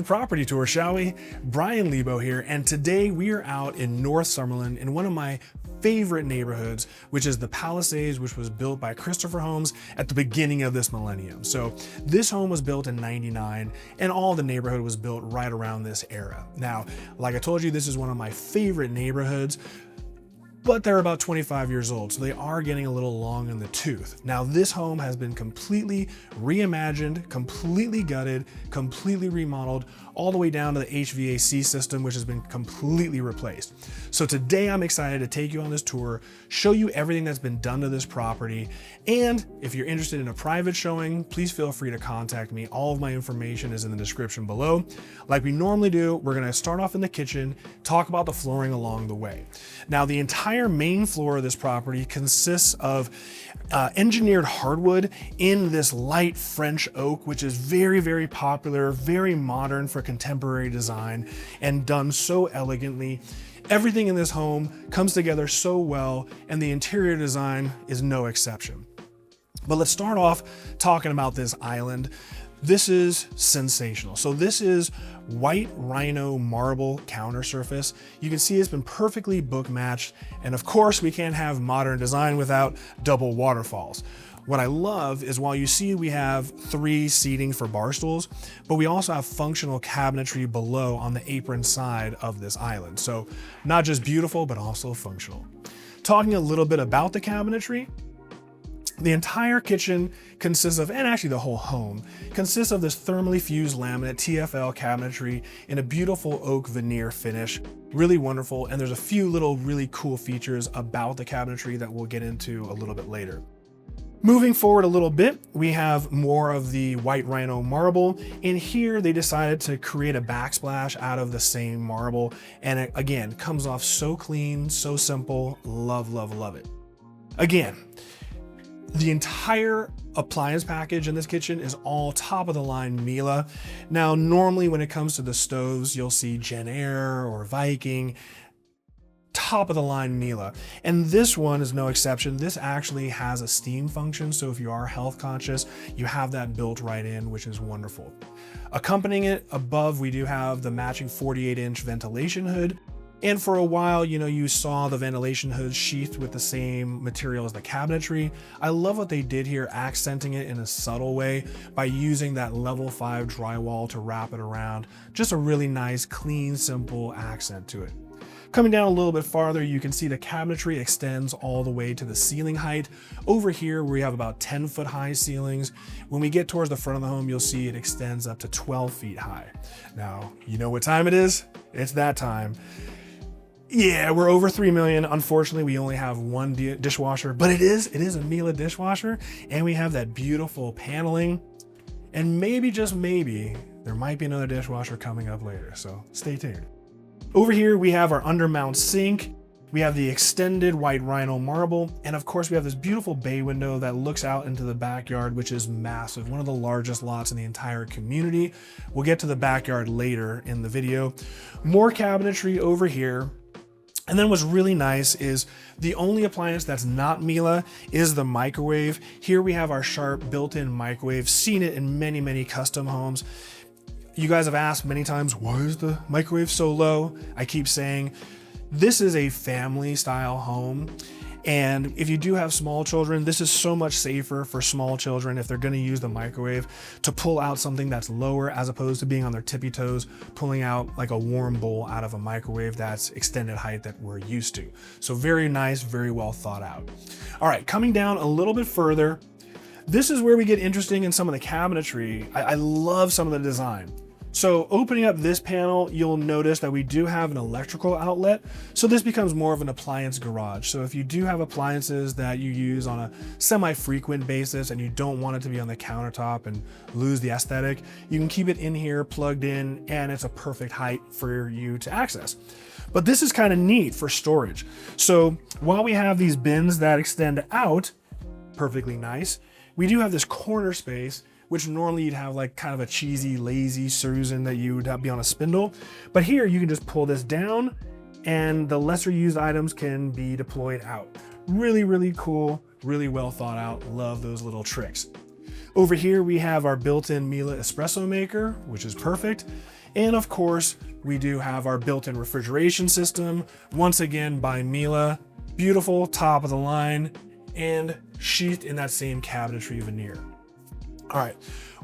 a property tour, shall we? Brian Lebo here, and today we are out in North Summerlin in one of my favorite neighborhoods, which is the Palisades, which was built by Christopher Homes at the beginning of this millennium. So this home was built in '99, and all the neighborhood was built right around this era. Now, like I told you, this is one of my favorite neighborhoods, but they're about 25 years old, so they are getting a little long in the tooth. Now, this home has been completely reimagined, completely gutted, completely remodeled, all the way down to the HVAC system, which has been completely replaced. So today I'm excited to take you on this tour, show you everything that's been done to this property, and if you're interested in a private showing, please feel free to contact me. All of my information is in the description below. Like we normally do, we're gonna start off in the kitchen, talk about the flooring along the way. Now, the entire main floor of this property consists of engineered hardwood in this light French oak, which is very, very popular, very modern for contemporary design, and done so elegantly. Everything in this home comes together so well, and the interior design is no exception. But let's start off talking about this island. This is sensational. So this is White Rhino marble counter surface. You can see it's been perfectly book matched. And of course, we can't have modern design without double waterfalls. What I love is, while you see we have 3 seating for bar stools, but we also have functional cabinetry below on the apron side of this island. So not just beautiful, but also functional. Talking a little bit about the cabinetry, the entire kitchen consists of, and actually the whole home, consists of this thermally fused laminate TFL cabinetry in a beautiful oak veneer finish. Really wonderful, and there's a few little really cool features about the cabinetry that we'll get into a little bit later. Moving forward a little bit, we have more of the White Rhino marble. In here, they decided to create a backsplash out of the same marble, and it, again, comes off so clean, so simple. Love, love, love it. Again, the entire appliance package in this kitchen is all top of the line Miele. Now, normally when it comes to the stoves, you'll see Jenn-Air or Viking, top of the line Miele. And this one is no exception. This actually has a steam function, so if you are health conscious, you have that built right in, which is wonderful. Accompanying it above, we do have the matching 48-inch ventilation hood. And for a while, you saw the ventilation hood sheathed with the same material as the cabinetry. I love what they did here, accenting it in a subtle way by using that level 5 drywall to wrap it around. Just a really nice, clean, simple accent to it. Coming down a little bit farther, you can see the cabinetry extends all the way to the ceiling height. Over here, we have about 10-foot high ceilings. When we get towards the front of the home, you'll see it extends up to 12 feet high. Now, you know what time it is? It's that time. Yeah, we're over 3 million. Unfortunately, we only have one dishwasher, but it is a Miele dishwasher, and we have that beautiful paneling. And maybe, just maybe, there might be another dishwasher coming up later, so stay tuned. Over here, we have our undermount sink. We have the extended White Rhino marble. And of course, we have this beautiful bay window that looks out into the backyard, which is massive. One of the largest lots in the entire community. We'll get to the backyard later in the video. More cabinetry over here. And then what's really nice is the only appliance that's not Miele is the microwave. Here we have our Sharp built-in microwave. Seen it in many, many custom homes. You guys have asked many times, why is the microwave so low? I keep saying, this is a family style home. And if you do have small children, this is so much safer for small children if they're gonna use the microwave to pull out something that's lower, as opposed to being on their tippy toes, pulling out like a warm bowl out of a microwave that's extended height that we're used to. So very nice, very well thought out. All right, coming down a little bit further, this is where we get interesting in some of the cabinetry. I love some of the design. So opening up this panel, you'll notice that we do have an electrical outlet. So this becomes more of an appliance garage. So if you do have appliances that you use on a semi-frequent basis and you don't want it to be on the countertop and lose the aesthetic, you can keep it in here plugged in, and it's a perfect height for you to access. But this is kind of neat for storage. So while we have these bins that extend out, perfectly nice, we do have this corner space, which normally you'd have like kind of a cheesy, lazy Susan that you would be on a spindle. But here you can just pull this down and the lesser used items can be deployed out. Really, really cool, really well thought out. Love those little tricks. Over here we have our built-in Miele espresso maker, which is perfect. And of course, we do have our built-in refrigeration system, once again by Miele, beautiful, top of the line, and sheathed in that same cabinetry veneer. All right,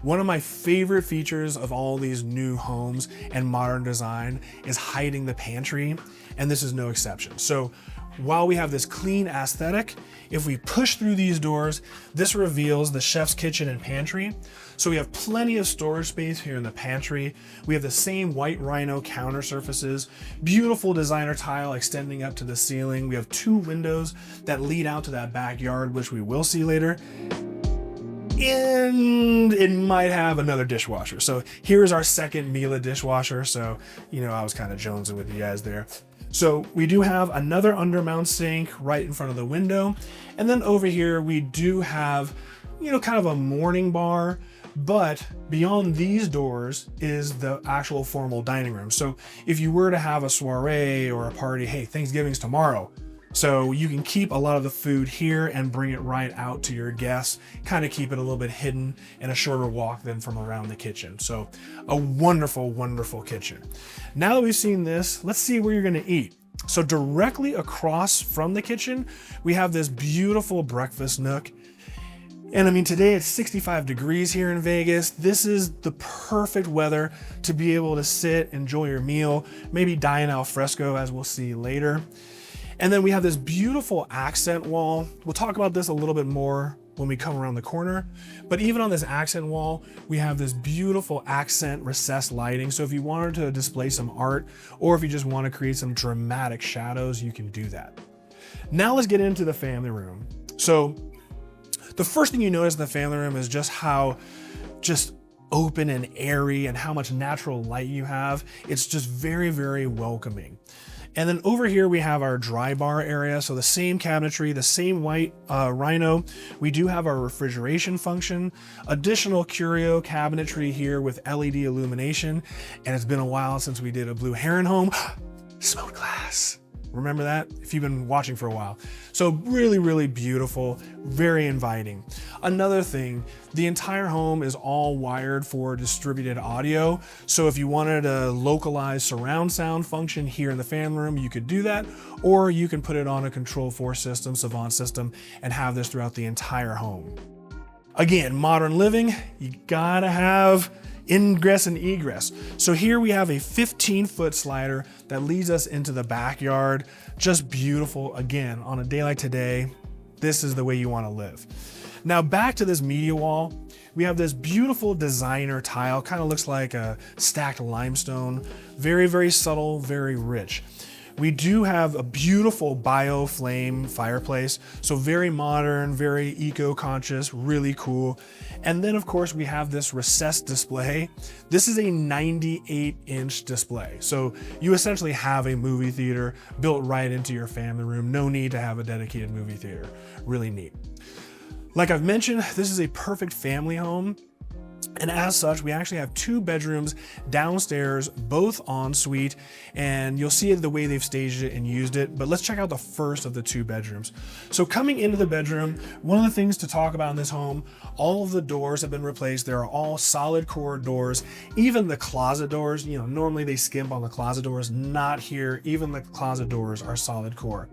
one of my favorite features of all these new homes and modern design is hiding the pantry, and this is no exception. So while we have this clean aesthetic, if we push through these doors, this reveals the chef's kitchen and pantry. So we have plenty of storage space here in the pantry. We have the same White Rhino counter surfaces, beautiful designer tile extending up to the ceiling. We have 2 windows that lead out to that backyard, which we will see later. And it might have another dishwasher. So here's our second Miele dishwasher. So, you know, I was kind of jonesing with you guys there. So we do have another undermount sink right in front of the window. And then over here, we do have, you know, kind of a morning bar, but beyond these doors is the actual formal dining room. So if you were to have a soiree or a party, hey, Thanksgiving's tomorrow. So you can keep a lot of the food here and bring it right out to your guests, kind of keep it a little bit hidden and a shorter walk than from around the kitchen. So a wonderful, wonderful kitchen. Now that we've seen this, let's see where you're gonna eat. So directly across from the kitchen, we have this beautiful breakfast nook. And I mean, today it's 65 degrees here in Vegas. This is the perfect weather to be able to sit, enjoy your meal, maybe dine al fresco, as we'll see later. And then we have this beautiful accent wall. We'll talk about this a little bit more when we come around the corner. But even on this accent wall, we have this beautiful accent recessed lighting. So if you wanted to display some art, or if you just want to create some dramatic shadows, you can do that. Now let's get into the family room. So the first thing you notice in the family room is just how open and airy and how much natural light you have. It's just very, very welcoming. And then over here we have our dry bar area. So the same cabinetry, the same White Rhino. We do have our refrigeration function, additional curio cabinetry here with LED illumination. And it's been a while since we did a blue heron home. Smoked glass. Remember that if you've been watching for a while. So really, really beautiful, very inviting. Another thing, the entire home is all wired for distributed audio. So if you wanted a localized surround sound function here in the family room, you could do that, or you can put it on a Control4 system, Savant system, and have this throughout the entire home. Again, modern living, you gotta have ingress and egress. So here we have a 15-foot slider that leads us into the backyard. Just beautiful. Again, on a day like today, this is the way you want to live. Now back to this media wall, we have this beautiful designer tile, kind of looks like a stacked limestone. Very, very subtle, very rich. We do have a beautiful bio flame fireplace. So very modern, very eco-conscious, really cool. And then of course we have this recessed display. This is a 98-inch display. So you essentially have a movie theater built right into your family room. No need to have a dedicated movie theater. Really neat. Like I've mentioned, this is a perfect family home. And as such, we actually have 2 bedrooms downstairs, both en suite, and you'll see it the way they've staged it and used it. But let's check out the first of the 2 bedrooms. So coming into the bedroom, one of the things to talk about in this home, all of the doors have been replaced. There are all solid core doors. Even the closet doors, you know, normally they skimp on the closet doors, not here. Even the closet doors are solid core.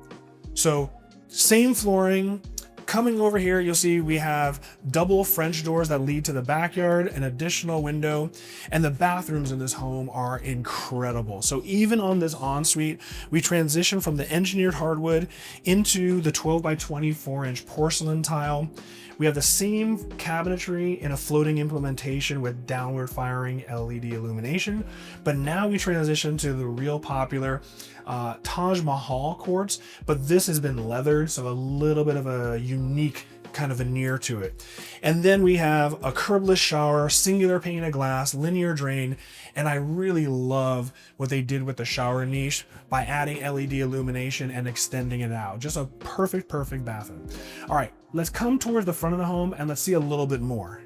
So same flooring. Coming over here, you'll see we have double French doors that lead to the backyard, an additional window, and the bathrooms in this home are incredible. So even on this ensuite, we transition from the engineered hardwood into the 12 by 24-inch porcelain tile. We have the same cabinetry in a floating implementation with downward firing LED illumination, but now we transition to the real popular Taj Mahal quartz, but this has been leathered, so a little bit of a unique kind of veneer to it. And then we have a curbless shower, singular pane of glass, linear drain, and I really love what they did with the shower niche by adding LED illumination and extending it out. Just a perfect, perfect bathroom. All right, let's come towards the front of the home and let's see a little bit more.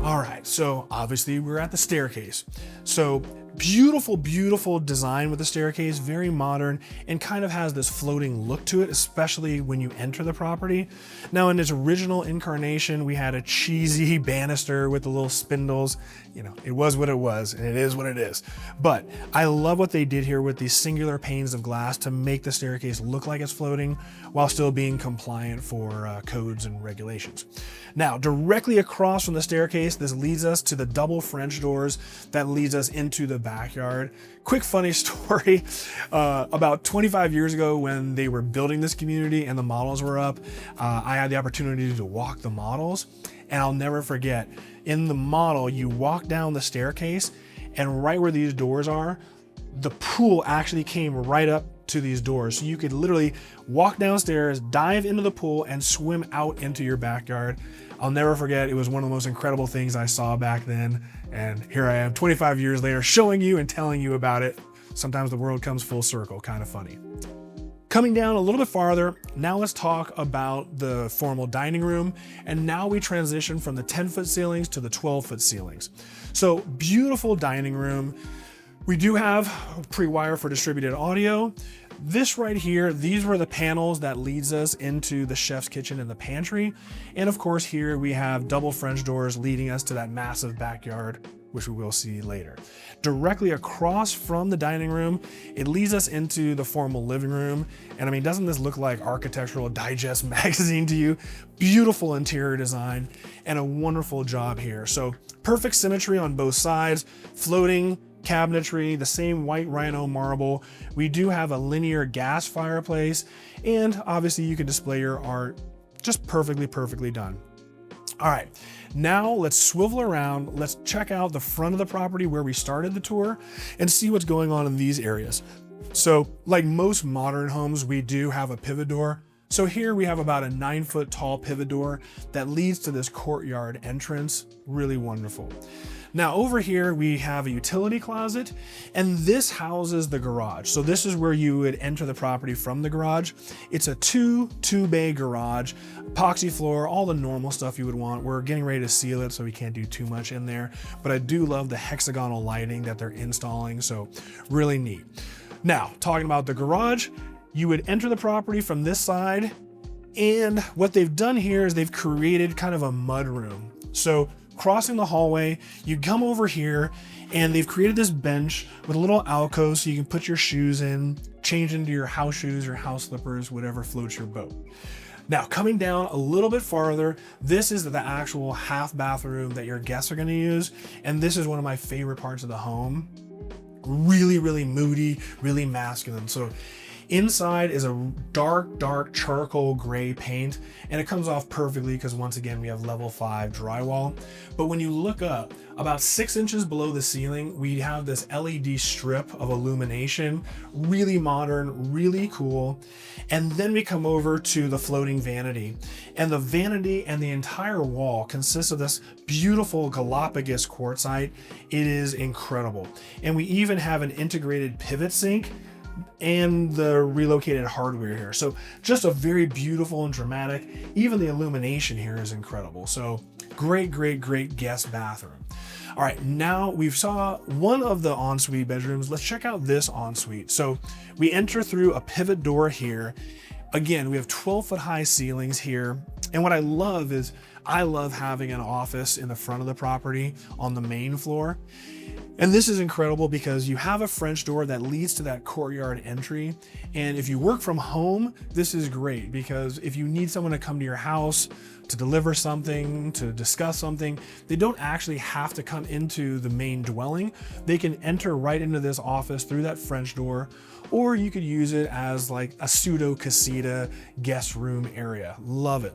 All right, so obviously we're at the staircase. So beautiful, beautiful design with the staircase, very modern, and kind of has this floating look to it, especially when you enter the property. Now in its original incarnation, we had a cheesy banister with the little spindles. You know, it was what it was, and it is what it is. But I love what they did here with these singular panes of glass to make the staircase look like it's floating while still being compliant for codes and regulations. Now, directly across from the staircase, this leads us to the double French doors that leads us into the backyard. Quick funny story, about 25 years ago when they were building this community and the models were up, I had the opportunity to walk the models, and I'll never forget, in the model, you walk down the staircase, and right where these doors are, the pool actually came right up to these doors. So you could literally walk downstairs, dive into the pool, and swim out into your backyard. I'll never forget, it was one of the most incredible things I saw back then. And here I am 25 years later showing you and telling you about it. Sometimes the world comes full circle, kind of funny. Coming down a little bit farther, now let's talk about the formal dining room. And now we transition from the 10-foot ceilings to the 12-foot ceilings. So beautiful dining room. We do have pre-wire for distributed audio. This right here, these were the panels that leads us into the chef's kitchen and the pantry. And of course here we have double French doors leading us to that massive backyard, which we will see later. Directly across from the dining room, it leads us into the formal living room. And I mean, doesn't this look like Architectural Digest magazine to you? Beautiful interior design and a wonderful job here. So perfect symmetry on both sides, floating cabinetry, the same White Rhino marble. We do have a linear gas fireplace, and obviously you can display your art just perfectly done. All right, now let's swivel around. Let's check out the front of the property where we started the tour and see what's going on in these areas. So like most modern homes, we do have a pivot door. So here we have about a 9-foot tall pivot door that leads to this courtyard entrance. Really wonderful. Now over here we have a utility closet, and this houses the garage. So this is where you would enter the property from the garage. It's a two-bay garage, epoxy floor, all the normal stuff you would want. We're getting ready to seal it, so we can't do too much in there, but I do love the hexagonal lighting that they're installing, so really neat. Now, talking about the garage, you would enter the property from this side, and what they've done here is they've created kind of a mud room. So crossing the hallway, you come over here, and they've created this bench with a little alcove so you can put your shoes in, change into your house shoes or house slippers, whatever floats your boat. Now, coming down a little bit farther, this is the actual half bathroom that your guests are going to use, and this is one of my favorite parts of the home. Really moody, really masculine. So inside is a dark charcoal gray paint, and it comes off perfectly because once again we have level 5 drywall. But when you look up about 6 inches below the ceiling, we have this LED strip of illumination. Really modern, really cool. And then we come over to the floating vanity, and the vanity and the entire wall consists of this beautiful Galapagos quartzite. It is incredible. And we even have an integrated pivot sink and the relocated hardware here. So just a very beautiful and dramatic. Even the illumination here is incredible. So great guest bathroom. All right, now we've saw one of the ensuite bedrooms. Let's check out this ensuite. So we enter through a pivot door here. Again, we have 12-foot high ceilings here. And what I love is I love having an office in the front of the property on the main floor. And this is incredible because you have a French door that leads to that courtyard entry. And if you work from home, this is great because if you need someone to come to your house to deliver something, to discuss something, they don't actually have to come into the main dwelling. They can enter right into this office through that French door, or you could use it as like a pseudo casita guest room area. Love it.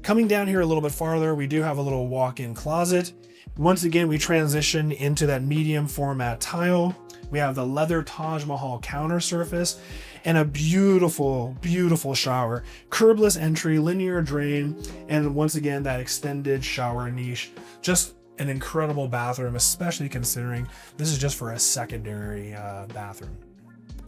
Coming down here a little bit farther, we do have a little walk-in closet. Once again, we transition into that medium format tile. We have the leather Taj Mahal counter surface and a beautiful shower. Curbless entry, linear drain, and once again, that extended shower niche. Just an incredible bathroom, especially considering this is just for a secondary bathroom.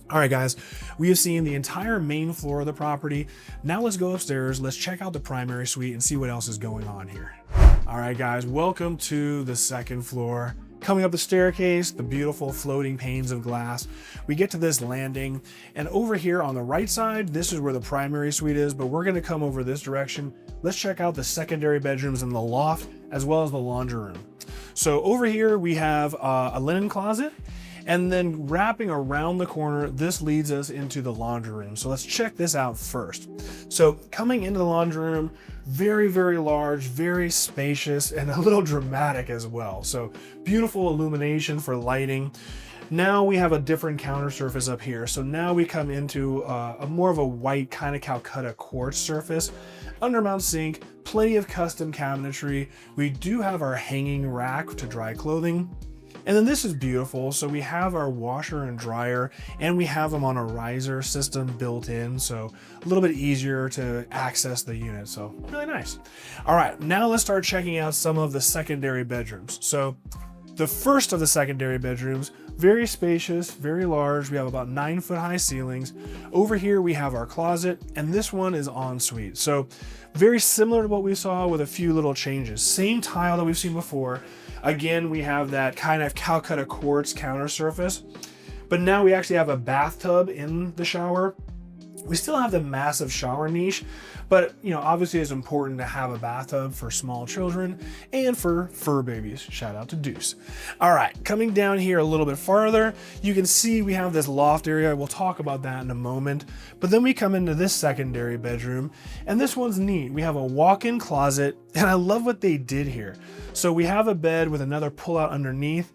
All right, guys, we have seen the entire main floor of the property. Now let's go upstairs. Let's check out the primary suite and see what else is going on here. All right, guys, welcome to the second floor. Coming up the staircase, the beautiful floating panes of glass, we get to this landing, and over here on the right side, this is where the primary suite is, but we're gonna come over this direction. Let's check out the secondary bedrooms in the loft, as well as the laundry room. So over here, we have a linen closet, and then wrapping around the corner, this leads us into the laundry room. So let's check this out first. So coming into the laundry room, very, very large, very spacious, and a little dramatic as well. So beautiful illumination for lighting. Now we have a different counter surface up here. So now we come into a more of a white kind of Calcutta quartz surface. Undermount sink, plenty of custom cabinetry. We do have our hanging rack to dry clothing. And then this is beautiful. So we have our washer and dryer, and we have them on a riser system built in. So a little bit easier to access the unit. So really nice. All right, now let's start checking out some of the secondary bedrooms. So the first of the secondary bedrooms, very spacious, very large. We have about 9-foot high ceilings. Over here, we have our closet, and this one is ensuite. So very similar to what we saw with a few little changes. Same tile that we've seen before. Again, we have that kind of Calcutta quartz counter surface, but now we actually have a bathtub in the shower. We still have the massive shower niche, but obviously it's important to have a bathtub for small children and for fur babies. Shout out to Deuce. All right, coming down here a little bit farther, you can see we have this loft area. We'll talk about that in a moment, but then we come into this secondary bedroom, and this one's neat. We have a walk-in closet, and I love what they did here. So we have a bed with another pull-out underneath,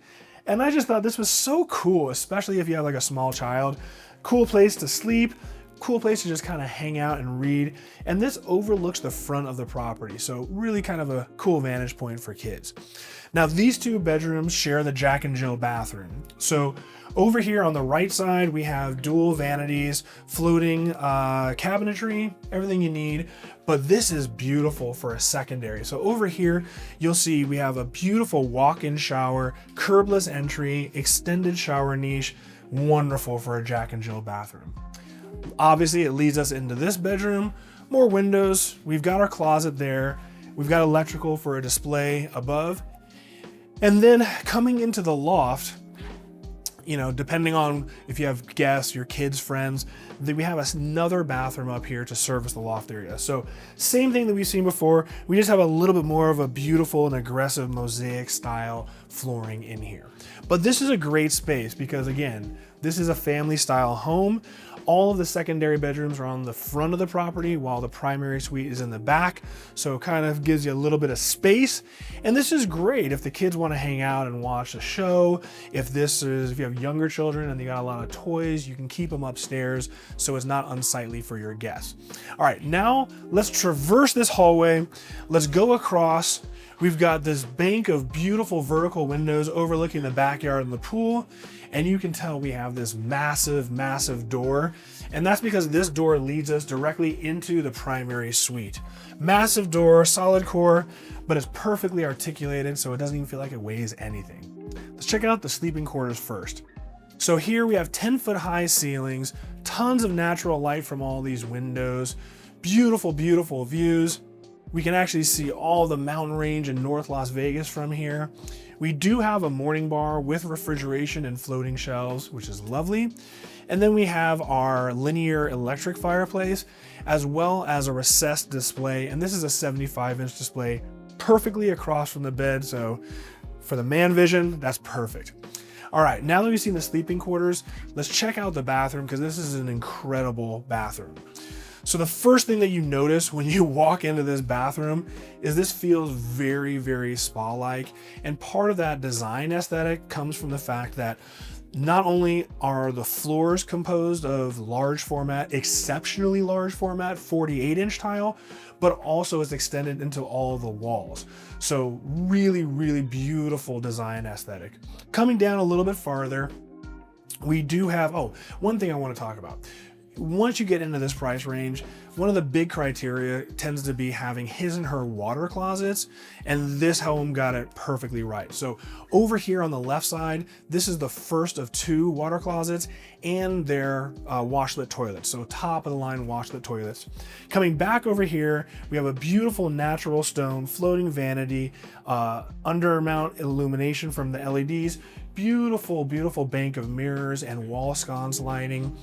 and I just thought this was so cool, especially if you have like a small child. Cool place to sleep. Cool place to just kind of hang out and read. And this overlooks the front of the property. So really kind of a cool vantage point for kids. Now these two bedrooms share the Jack and Jill bathroom. So over here on the right side, we have dual vanities, floating cabinetry, everything you need. But this is beautiful for a secondary. So over here, you'll see we have a beautiful walk-in shower, curbless entry, extended shower niche, wonderful for a Jack and Jill bathroom. Obviously, it leads us into this bedroom, more windows. We've got our closet there. We've got electrical for a display above. And then coming into the loft, depending on if you have guests, your kids, friends, then we have another bathroom up here to service the loft area. So same thing that we've seen before. We just have a little bit more of a beautiful and aggressive mosaic style flooring in here. But this is a great space because, again, this is a family style home. All of the secondary bedrooms are on the front of the property while the primary suite is in the back. So it kind of gives you a little bit of space. And this is great if the kids want to hang out and watch a show. If you have younger children and they got a lot of toys, you can keep them upstairs so it's not unsightly for your guests. All right, now let's traverse this hallway. Let's go across. We've got this bank of beautiful vertical windows overlooking the backyard and the pool. And you can tell we have this massive, massive door. And that's because this door leads us directly into the primary suite. Massive door, solid core, but it's perfectly articulated so it doesn't even feel like it weighs anything. Let's check out the sleeping quarters first. So here we have 10-foot high ceilings, tons of natural light from all these windows, beautiful, beautiful views. We can actually see all the mountain range in North Las Vegas from here. We do have a morning bar with refrigeration and floating shelves, which is lovely. And then we have our linear electric fireplace, as well as a recessed display. And this is a 75-inch display perfectly across from the bed. So for the man vision, that's perfect. All right, now that we've seen the sleeping quarters, let's check out the bathroom because this is an incredible bathroom. So the first thing that you notice when you walk into this bathroom is this feels very, very spa-like. And part of that design aesthetic comes from the fact that not only are the floors composed of large format, exceptionally large format, 48-inch tile, but also it's extended into all the walls. So really, really beautiful design aesthetic. Coming down a little bit farther, we do have, one thing I want to talk about. Once you get into this price range, one of the big criteria tends to be having his and her water closets, and this home got it perfectly right. So over here on the left side, this is the first of 2 water closets and their washlet toilets. So top of the line washlet toilets. Coming back over here, we have a beautiful natural stone floating vanity, undermount illumination from the LEDs, beautiful, beautiful bank of mirrors and wall sconce lighting.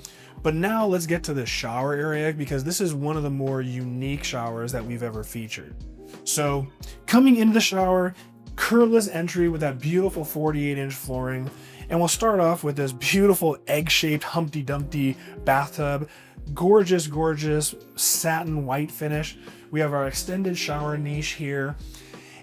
But now let's get to the shower area, because this is one of the more unique showers that we've ever featured. So coming into the shower, curbless entry with that beautiful 48-inch flooring. And we'll start off with this beautiful egg-shaped Humpty Dumpty bathtub. Gorgeous, gorgeous satin white finish. We have our extended shower niche here.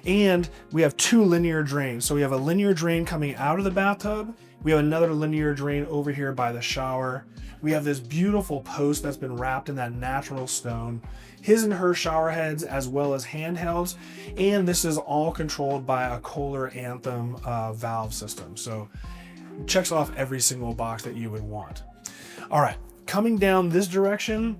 And we have 2 linear drains. So we have a linear drain coming out of the bathtub. We have another linear drain over here by the shower. We have this beautiful post that's been wrapped in that natural stone, his and her shower heads, as well as handhelds. And this is all controlled by a Kohler Anthem valve system. So checks off every single box that you would want. All right, coming down this direction,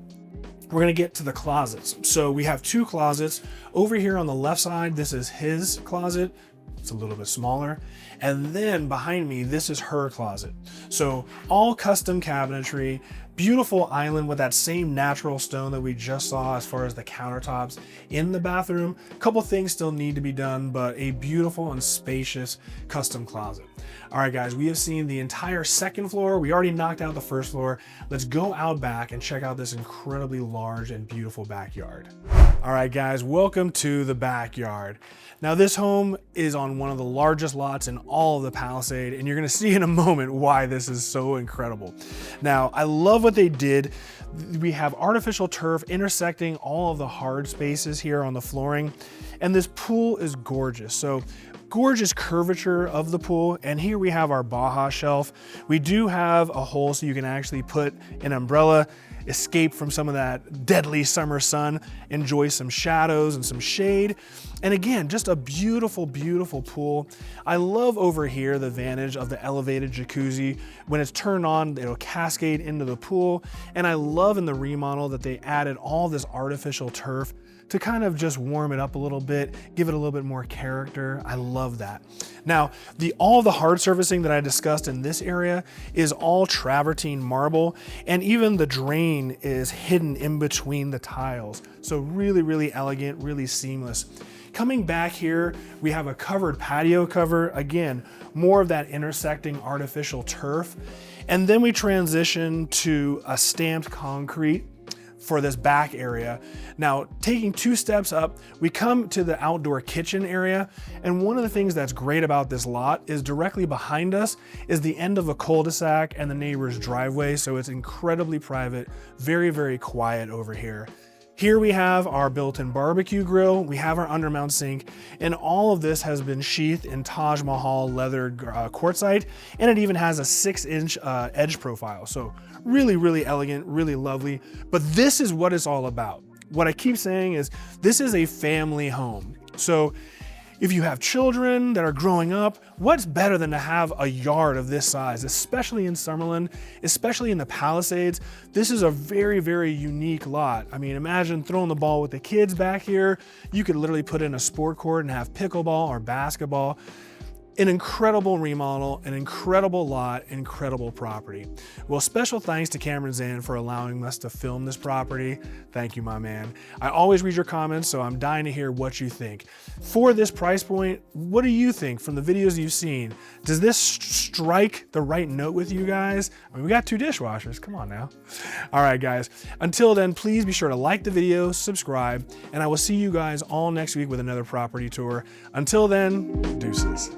we're gonna get to the closets. So we have 2 closets. Over here on the left side, this is his closet. It's a little bit smaller. And then behind me, this is her closet. So all custom cabinetry, beautiful island with that same natural stone that we just saw as far as the countertops in the bathroom. A couple things still need to be done, but a beautiful and spacious custom closet. All right, guys, we have seen the entire second floor. We already knocked out the first floor. Let's go out back and check out this incredibly large and beautiful backyard. All right, guys, welcome to the backyard. Now, this home is on one of the largest lots in all of the Palisade, and you're gonna see in a moment why this is so incredible. Now, I love what they did. We have artificial turf intersecting all of the hard spaces here on the flooring, and this pool is gorgeous. So, gorgeous curvature of the pool, and here we have our Baja shelf. We do have a hole so you can actually put an umbrella, escape from some of that deadly summer sun, enjoy some shadows and some shade. And again, just a beautiful, beautiful pool. I love over here the vantage of the elevated jacuzzi. When it's turned on, it'll cascade into the pool. And I love in the remodel that they added all this artificial turf to kind of just warm it up a little bit, give it a little bit more character. I love that. Now, all the hard surfacing that I discussed in this area is all travertine marble, and even the drain is hidden in between the tiles. So really, really elegant, really seamless. Coming back here, we have a covered patio cover. Again, more of that intersecting artificial turf. And then we transition to a stamped concrete for this back area. Now, taking 2 steps up, we come to the outdoor kitchen area. And one of the things that's great about this lot is directly behind us is the end of a cul-de-sac and the neighbor's driveway. So it's incredibly private, very, very quiet over here. Here we have our built-in barbecue grill, we have our undermount sink, and all of this has been sheathed in Taj Mahal leathered quartzite, and it even has a 6-inch edge profile. So really, really elegant, really lovely. But this is what it's all about. What I keep saying is this is a family home. So if you have children that are growing up, what's better than to have a yard of this size, especially in Summerlin, especially in the Palisades? This is a very, very unique lot. I mean, imagine throwing the ball with the kids back here. You could literally put in a sport court and have pickleball or basketball. An incredible remodel, an incredible lot, incredible property. Well, special thanks to Kamran Zand for allowing us to film this property. Thank you, my man. I always read your comments, so I'm dying to hear what you think. For this price point, what do you think from the videos you've seen? Does this strike the right note with you guys? I mean, we got 2 dishwashers, come on now. All right, guys. Until then, please be sure to like the video, subscribe, and I will see you guys all next week with another property tour. Until then, deuces.